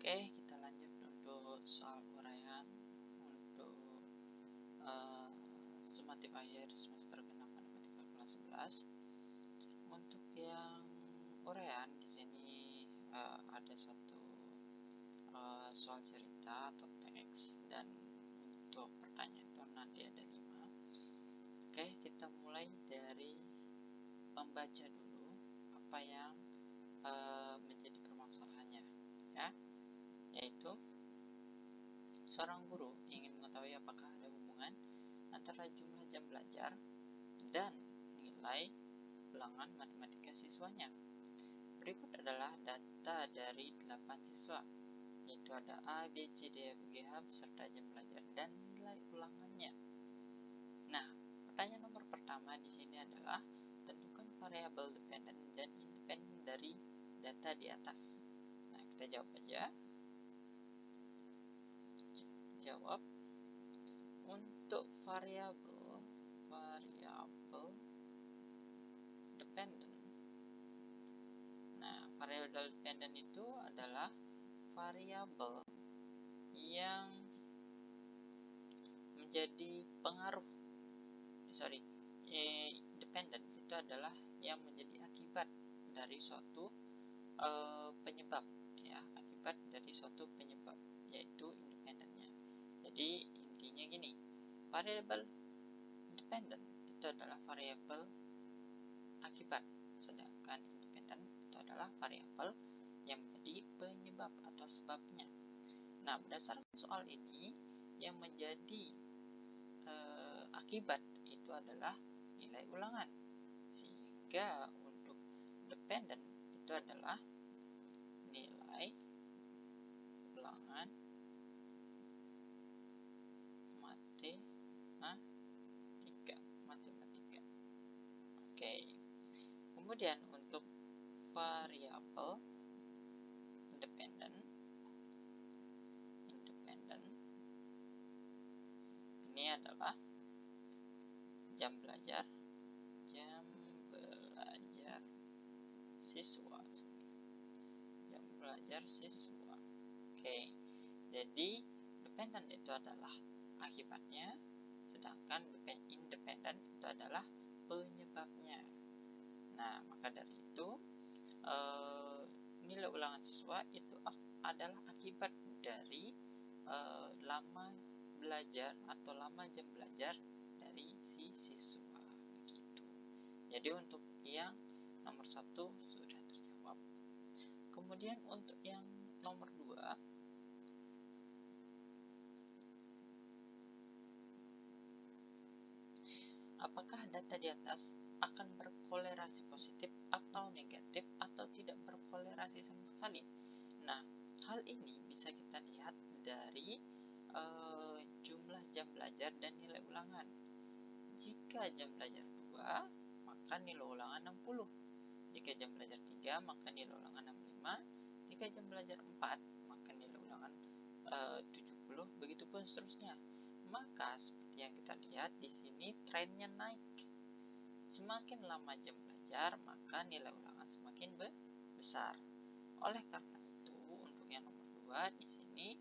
Oke, kita lanjut untuk soal uraian untuk summative akhir semester genap matematika kelas 11. Untuk yang uraian di sini ada satu soal cerita atau teks, dan untuk pertanyaan itu nanti ada 5. Oke, kita mulai dari membaca dulu apa yang menjadi permasalahannya, ya, yaitu seorang guru ingin mengetahui apakah ada hubungan antara jumlah jam belajar dan nilai ulangan matematika siswanya. Berikut adalah data dari 8 siswa, yaitu ada A, B, C, D, F, G, H beserta jam belajar dan nilai ulangannya. Nah, pertanyaan nomor pertama di sini adalah tentukan variabel dependen dan independen dari data di atas. Nah, kita jawab aja. Jawab untuk variabel dependen. Nah, variabel dependen itu adalah variabel yang menjadi pengaruh. Dependen itu adalah yang menjadi akibat dari suatu penyebab, ya, akibat dari suatu penyebab, yaitu independennya. Jadi intinya gini, variabel dependen itu adalah variabel akibat, sedangkan independen itu adalah variabel yang menjadi penyebab atau sebabnya. Nah, berdasarkan soal ini, yang menjadi akibat itu adalah nilai ulangan, sehingga untuk dependen itu adalah nilai ulangan matematika. Oke. Kemudian untuk variabel independen ini adalah jam belajar siswa. Oke. Jadi dependen itu adalah akibatnya, sedangkan independen itu adalah penyebabnya. Nah, maka dari itu nilai ulangan siswa itu adalah akibat dari lama belajar atau lama jam belajar dari si siswa, begitu. Jadi untuk yang nomor 1 sudah terjawab. Kemudian untuk yang nomor 2, apakah data di atas akan berkolerasi positif atau negatif atau tidak berkolerasi sama sekali? Nah, hal ini bisa kita lihat dari jumlah jam belajar dan nilai ulangan. Jika jam belajar 2, maka nilai ulangan 60. Jika jam belajar 3, maka nilai ulangan 65. Jika jam belajar 4, maka nilai ulangan 70, begitupun seterusnya. Maka seperti yang kita lihat di sini trennya naik. Semakin lama jam belajar, maka nilai ulangan semakin besar. Oleh karena itu, untuk yang nomor 2 di sini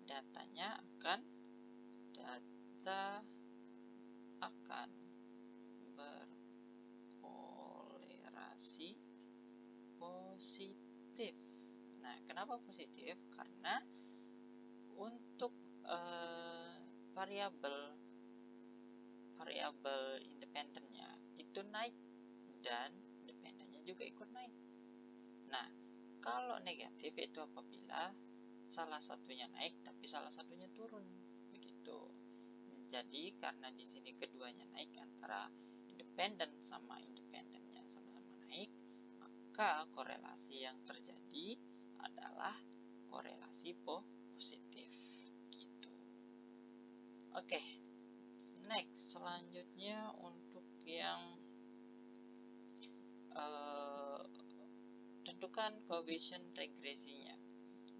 data akan berkolerasi positif. Nah, kenapa positif? Karena untuk variabel independennya itu naik dan dependennya juga ikut naik. Nah, kalau negatif itu apabila salah satunya naik tapi salah satunya turun, begitu. Jadi karena di sini keduanya naik, antara independen sama independennya sama-sama naik, maka korelasi yang terjadi adalah korelasi positif, gitu. Oke. Next, selanjutnya untuk yang tentukan koefisien regresinya.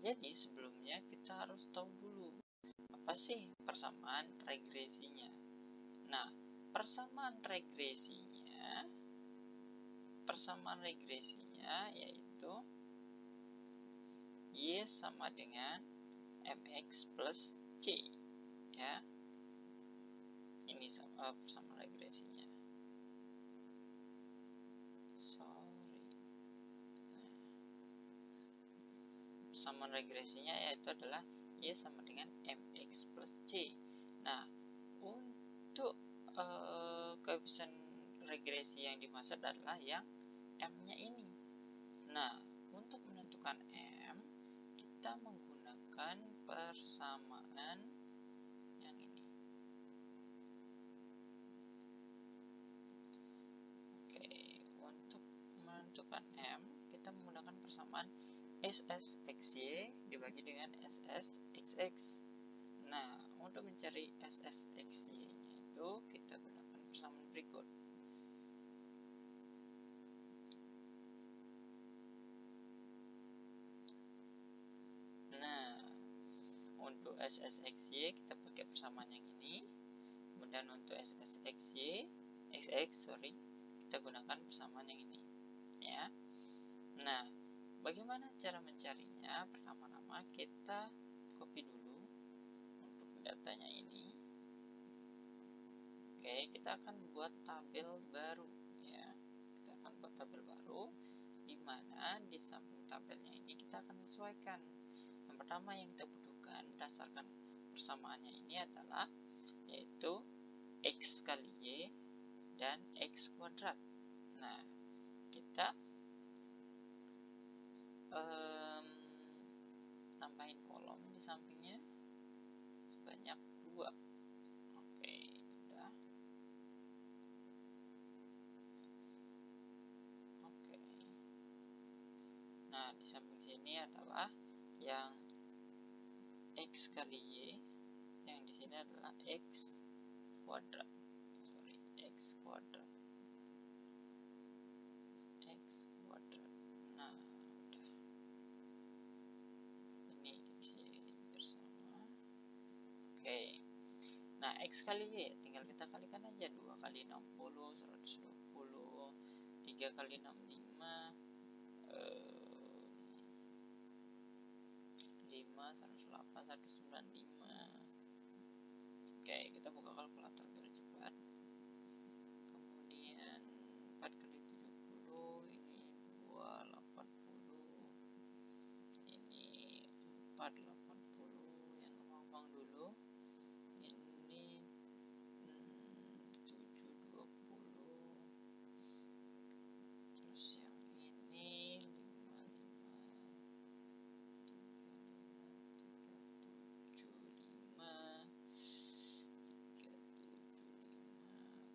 Jadi sebelumnya kita harus tahu dulu apa sih persamaan regresinya. Nah, persamaan regresinya yaitu Y sama dengan mx plus c, ya. Ini persamaan regresinya. Persamaan regresinya yaitu adalah Y sama dengan mx plus c. Nah, untuk koefisien regresi yang dimaksud adalah yang M-nya ini. Nah, untuk menentukan M, kita menggunakan persamaan yang ini. Oke, untuk menentukan M, kita menggunakan persamaan SSXY dibagi dengan SSXX. Nah, untuk mencari SSXY-nya itu kita gunakan persamaan berikut. Nah, untuk SSXY kita pakai persamaan yang ini. Kemudian untuk SSXY, kita gunakan persamaan yang ini, ya. Nah, bagaimana cara mencarinya? Pertama-tama kita copy dulu untuk datanya ini. Oke, kita akan buat tabel baru, ya. Kita akan buat tabel baru, di mana di samping tabelnya ini kita akan sesuaikan. Yang pertama yang kita butuhkan berdasarkan persamaannya ini adalah yaitu X kali Y dan X kuadrat. Nah, kita tambahin kolom di sampingnya sebanyak 2. Oke, udah. Oke. Nah, di samping sini adalah yang X kali Y, yang di sini adalah X kuadrat. X kuadrat. Nah, udah. Ini bisa bersama. Oke. Nah, X kali Y tinggal kita kalikan aja. 2 kali 60, 120. 3 kali 65, 5, 108, 195. Oke, kita buka kalkulator biar cepat. Kemudian 4 kali 70, ini 280, ini 480, yang gampang dulu. Ini 720, terus yang ini 55, 375,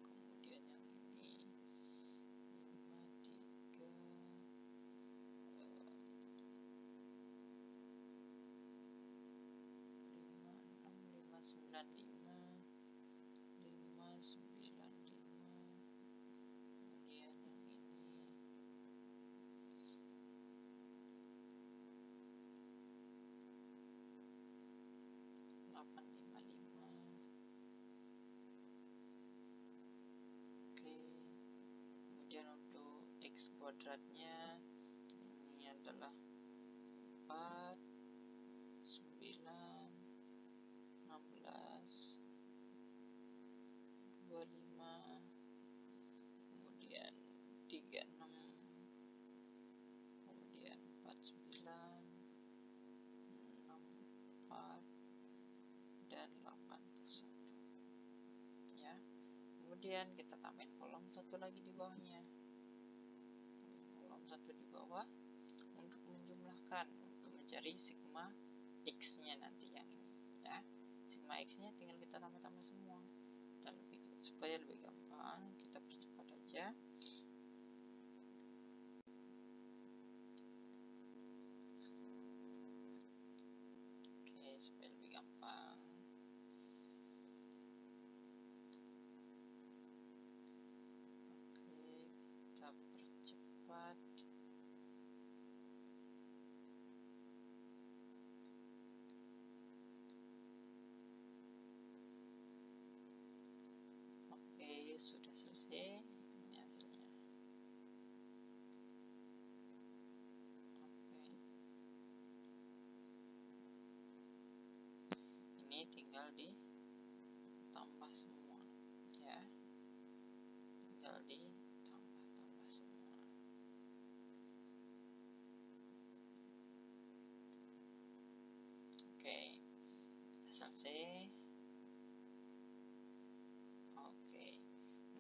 kemudian yang ini 53, 595, 595, kemudian yang ini 855. Oke, kemudian untuk X kuadratnya ini adalah 4, 9, 16, 25, kemudian 36, kemudian 49, 64, dan 81, ya. Kemudian kita tambahin kolom satu lagi di bawahnya, kolom satu di bawah untuk menjumlahkan, untuk mencari sigma X nya nanti yang ini, ya. Sigma X nya tinggal kita tambah-tambah semua, dan supaya lebih gampang kita percepat aja. Oke, supaya lebih gampang. Oke, kita percepat. Oke, sudah selesai. Ini hasilnya. Oke.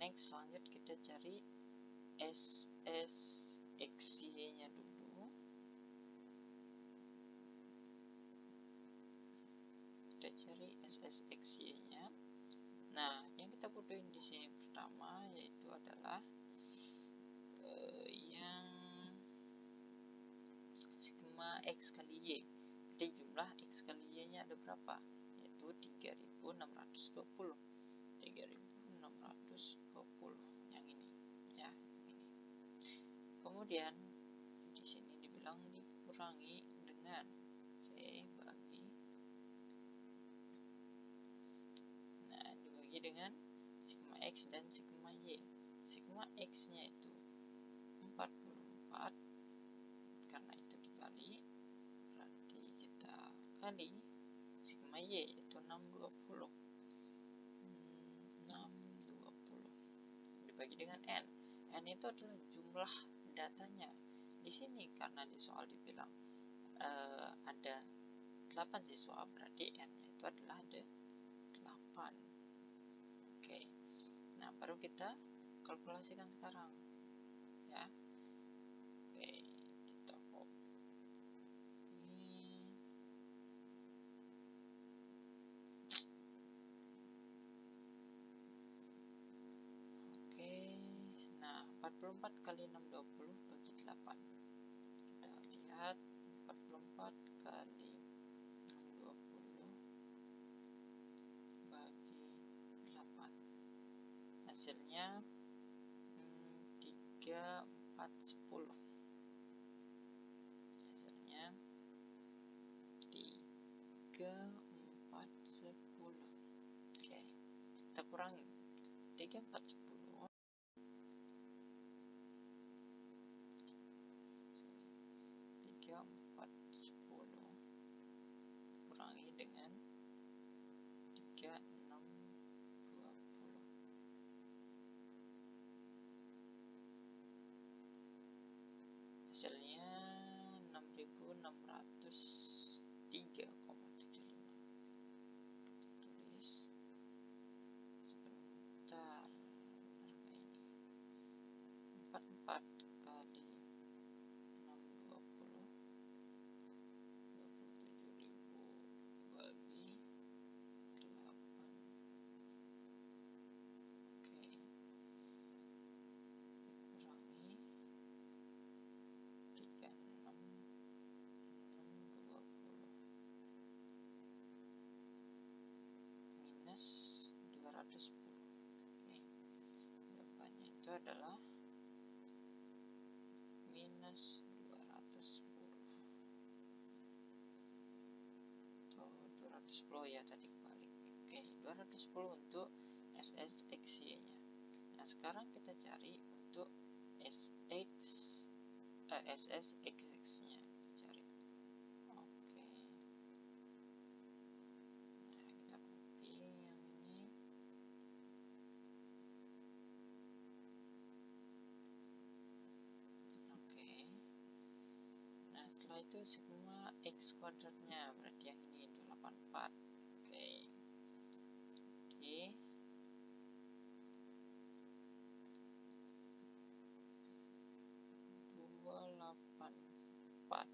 Next, lanjut kita cari SSXY nya dulu. Kita cari SSXY nya. Nah, yang kita butuhin di sini pertama yaitu adalah yang sigma X kali Y. Jadi jumlah X kali Y nya ada berapa? Yaitu 3620. 3620 yang ini ya, ini. Kemudian di sini dibilang dikurangi dengan dibagi dengan sigma X dan sigma Y. Sigma X nya itu 44, karena itu dikali, berarti kita kali sigma Y itu 620 dibagi dengan N. N itu adalah jumlah datanya. Di sini karena di soal dibilang ada 8 siswa, berarti N nya itu adalah ada 8. Oke. Nah, baru kita kalkulasikan sekarang ya. Oke, kita copy. Oke. Nah, 44 kali 620 bagi 8. Kita lihat 44 kali 620 bagi 8. Hasilnya 3, 4, 10. Hasilnya 3, 4, 10. Oke, kita kurangi 3, 4, 10. 3, 4, 10 kurangi dengan 3, 6, 20. Hasilnya 6.603,75. Tulis sebentar. Berapa ini? 44 kali 620 27.000 bagi 8. Oke, dikurangi 36.620 minus 210. Oke, jawabannya itu adalah minus 210 atau 210 ya, tadi kebalik. Oke, 210 untuk SSXY nya. Nah, sekarang kita cari untuk SSXX nya, kita cari. Oke, nah kita copy yang ini. Oke, nah setelah itu sigma X kuadratnya, berarti yang ini 284. Oke, jadi 284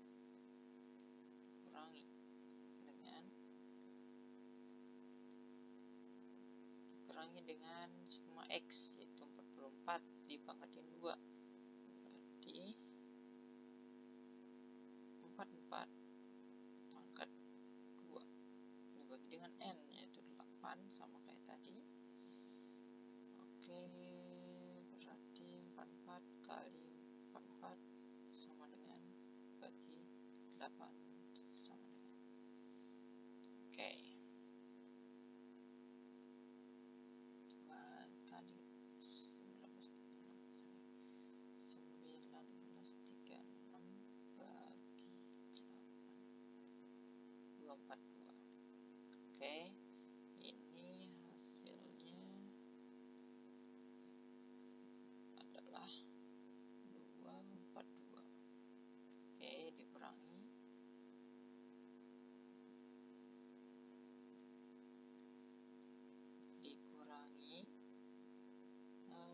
kurangi dengan sigma X, yaitu 44 dipangkatin 2, berarti 44 pangkat 2 dibagi dengan N, yaitu 8, sama kayak tadi. Oke, berarti 44 kali 44 sama dengan bagi 8 sama dengan. Oke, kali 1936 bagi 8, 242. Oke, ini hasilnya adalah 242. Oke, dikurangi 2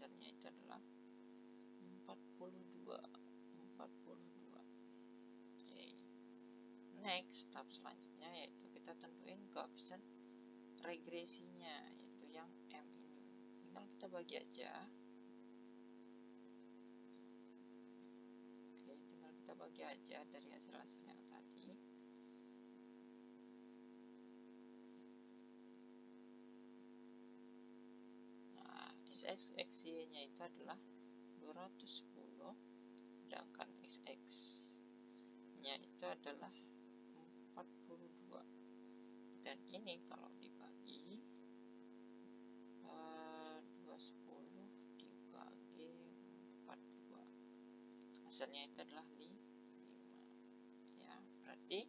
hasilnya itu adalah 42. Oke. Next, tahap selanjutnya yaitu kita tentuin koefisien regresinya, yaitu yang M ini. Tinggal kita bagi aja. Oke, tinggal kita bagi aja dari hasil-hasil yang tadi. Nah, SXY-nya itu adalah 210, sedangkan XX-nya itu adalah 42. Dan ini kalau dibagi 210 dibagi 42, hasilnya itu adalah 5. Ya, berarti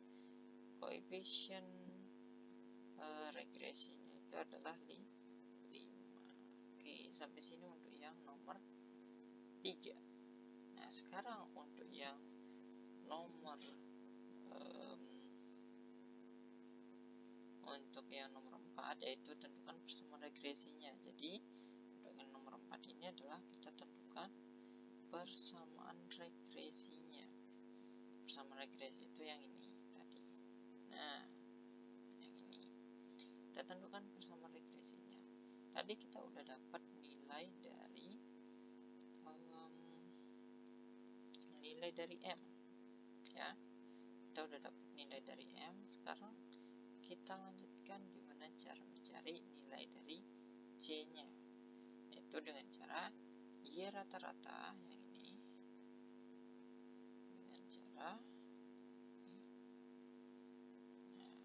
koefisien regresinya itu adalah 5. Oke, sampai sini untuk yang nomor 3. Nah, sekarang untuk yang nomor untuk yang nomor 4 yaitu tentukan persamaan regresinya. Jadi untuk yang nomor 4 ini adalah kita tentukan persamaan regresinya. Persamaan regresi itu yang ini tadi. Nah, yang ini kita tentukan persamaan regresinya. Tadi kita udah dapat nilai dari M, ya. Kita udah dapat nilai dari M. Sekarang kita lanjutkan gimana cara mencari nilai dari C-nya, yaitu dengan cara Y rata-rata yang ini dengan cara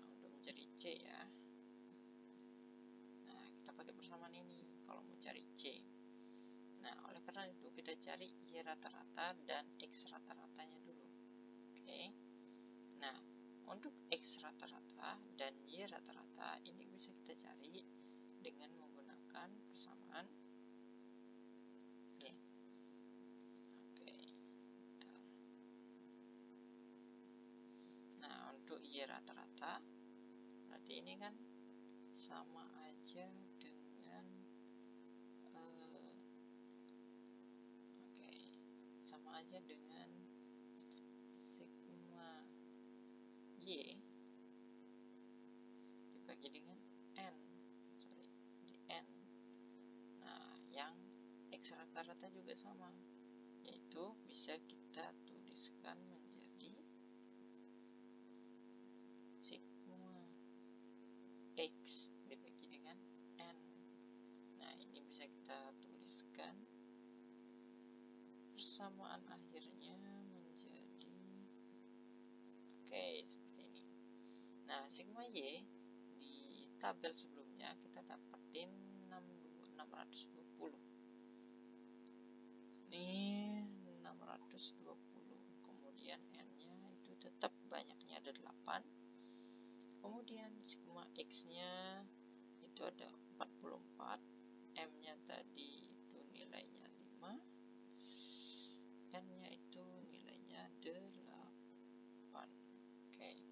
untuk mencari C, ya. Nah, kita pakai persamaan ini kalau mau cari C. Nah, oleh karena itu kita cari Y rata-rata dan X rata-ratanya dulu. Oke. Nah, untuk X rata-rata dan Y rata-rata ini bisa kita cari dengan menggunakan persamaan ini. Oke. Nah, untuk Y rata-rata berarti ini kan sama aja dengan sama aja dengan sigma Y dibagi dengan N, di N. Nah, yang X rata-rata juga sama, yaitu bisa kita tuliskan menjadi sigma X dibagi dengan N. Nah, ini bisa kita tuliskan persamaan akhirnya menjadi seperti ini. Nah, sigma Y di tabel sebelumnya kita dapetin 620. Ini 620. Kemudian N-nya itu tetap banyaknya ada 8. Kemudian sigma X-nya itu ada 44. M-nya tadi itu nilainya 5. N-nya itu nilainya 8. Oke.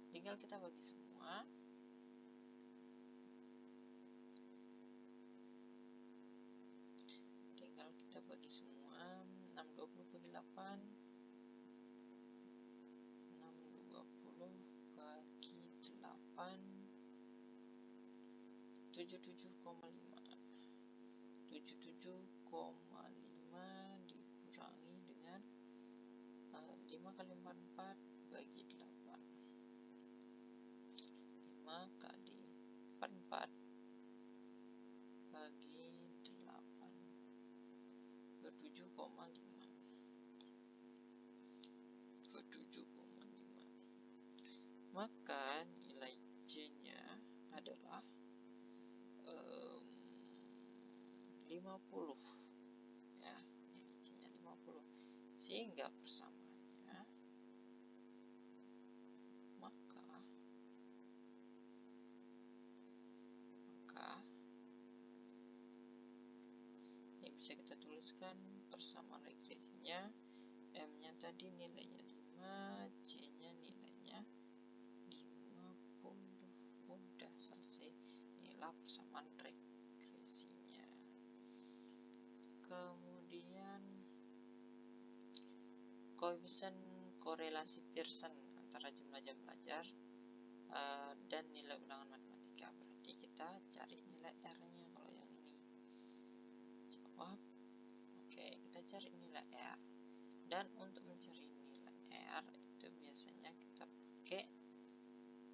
Tinggal kita bagi semua. Tinggal kita bagi semua. 620 bagi 8. 620 bagi 8. 77,5. 77,5 dikurangi dengan 5 kali 44 bagi 8. 5 kali 44 bagi 8. 27,5. 27,5. Maka nilai C-nya adalah 50, ya. Nilai C-nya 50. Sehingga persamaannya maka ini bisa kita tuliskan persamaan regresinya. M-nya tadi nilainya 5, C-nya nilainya 50. Udah selesai. Inilah persamaan regresinya. kemudian koefisien korelasi Pearson antara jumlah jam belajar dan nilai ulangan matematika. Berarti kita cari nilai R-nya kalau yang ini. Jawab. Oke, kita cari nilai R. Dan untuk mencari nilai R itu biasanya kita pakai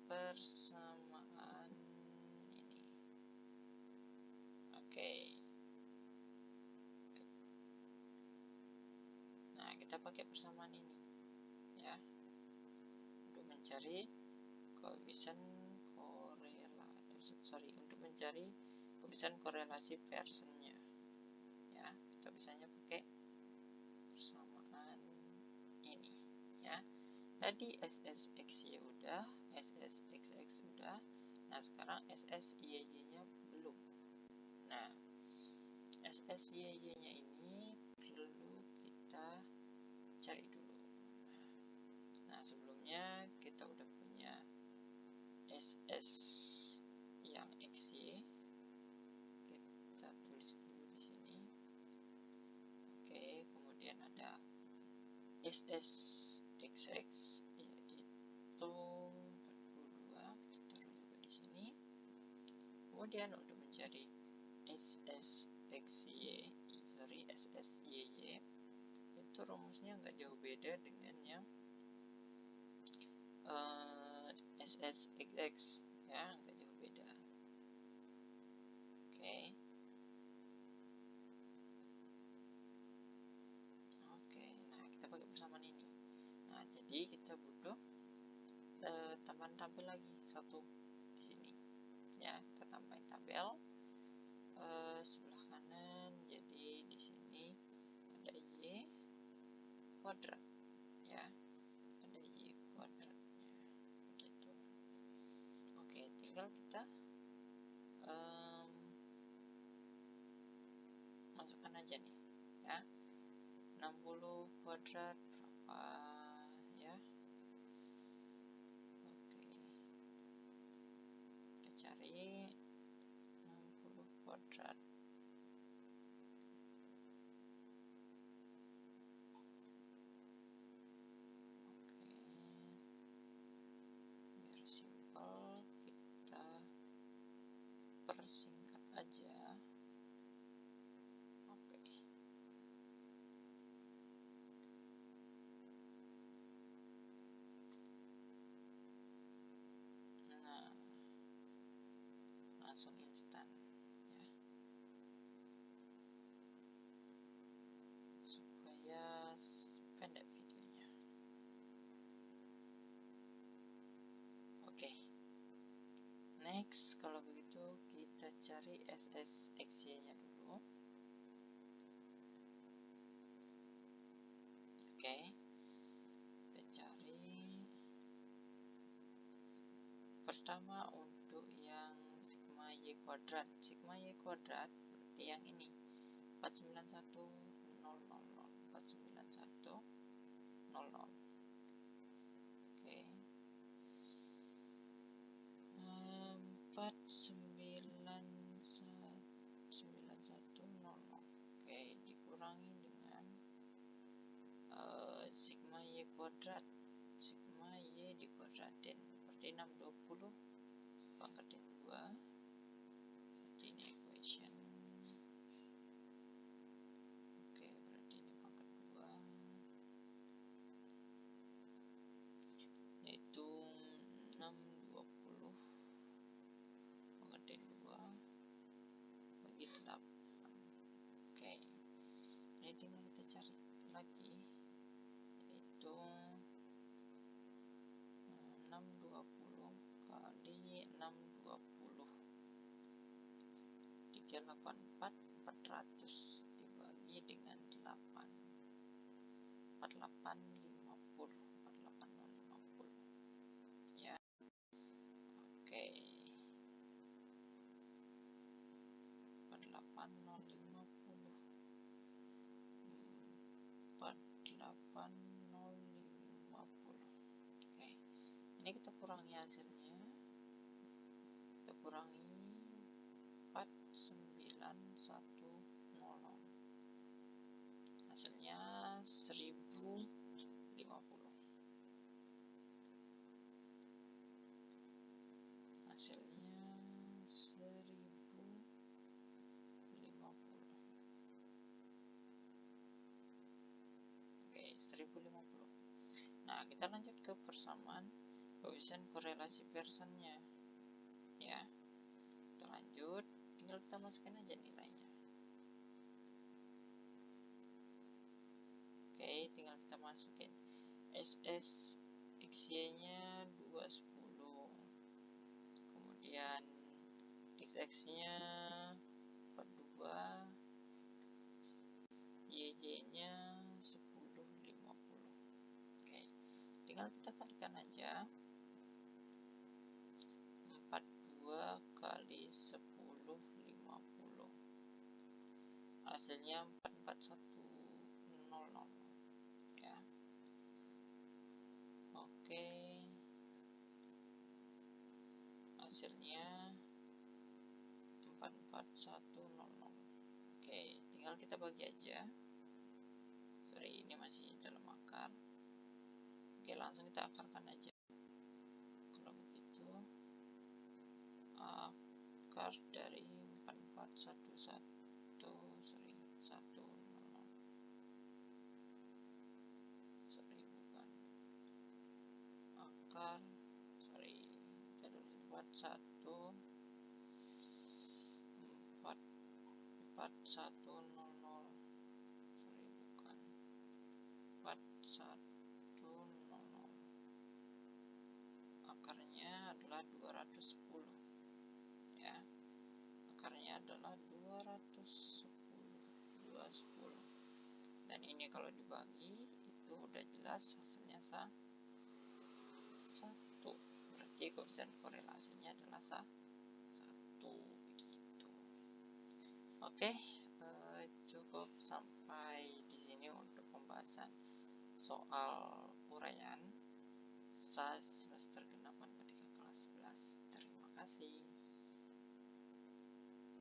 persamaan ini. Oke. Nah, kita pakai persamaan ini ya. Untuk mencari koefisien korelasi Pearsonnya ya, kita bisanya pakai persamaan ini ya. Tadi SSXY udah, SSXX udah. Nah, sekarang SSYY-nya belum. Nah, SSYY-nya ini perlu kita cari dulu. Nah, sebelumnya kita udah punya SS yang XY. Kita tulis dulu di sini. Oke, kemudian ada SSXX yaitu 42, kita taruh juga di sini. Kemudian untuk mencari SSYY itu rumusnya nggak jauh beda dengan yang SSXX ya, nggak jauh beda. Oke. Nah kita pakai persamaan ini. Nah, jadi kita butuh tambahan tabel lagi satu di sini ya. Kita tambahin tabel sebelah kanan. Jadi di sini ada Y kuadrat ya, ada Y kuadratnya gitu. Oke, tinggal kita masukkan aja nih ya. 60 kuadrat berapa ya. Oke, kita cari 60 kuadrat. Kita persingkat aja. Oke. Nah, langsung instan ya, supaya pendek videonya. Oke. Next, kalau begitu kita cari SSXY-nya dulu. Oke, kita cari pertama untuk yang sigma Y kuadrat. Sigma Y kuadrat berarti yang ini 491.000, 491.000. Oke, 491.000. Oke, dikurangi dengan sigma Y kuadrat. Sigma Y dikuadratin berarti 620 pangkat 2. Berarti ini equation. Oke, berarti ini pangkat 2 yaitu 620 pangkat 2 bagi 8. Oke, ini tinggal kita cari lagi, yaitu 620 kali 620 384, 400 dibagi dengan 8, 4850 ya. Oke, 48050 48050. Oke, ini kita kurangi hasilnya, kita kurangi 49100. hasilnya 1050. Hasilnya 1050. Oke, 1050. Nah, kita lanjut ke persamaan koefisien korelasi Pearsonnya ya. Kita lanjut, tinggal kita masukin aja nilainya. Oke, tinggal kita masukin SS XY nya 210, kemudian XX nya 42, YJ nya 1050. Oke, tinggal kita kalikan aja. 42 kali 1050, hasilnya 44100 ya. Oke, hasilnya 44100. Oke, tinggal kita bagi aja. Sorry, ini masih dalam akar. Oke, langsung kita akarkan aja. Kalau begitu, akar dari 4411, sorry, 10, sorry, bukan akar, sorry, kita tulis 41 4100, sorry, bukan 4100, akarnya adalah 210 ya. Akarnya adalah 210. Dan ini kalau dibagi itu udah jelas hasilnya 1. Berarti koefisien korelasinya adalah 1 begitu. Oke, cukup sampai di sini untuk pembahasan soal uraian SAS semester ke-8 ketika kelas 11. Terima kasih.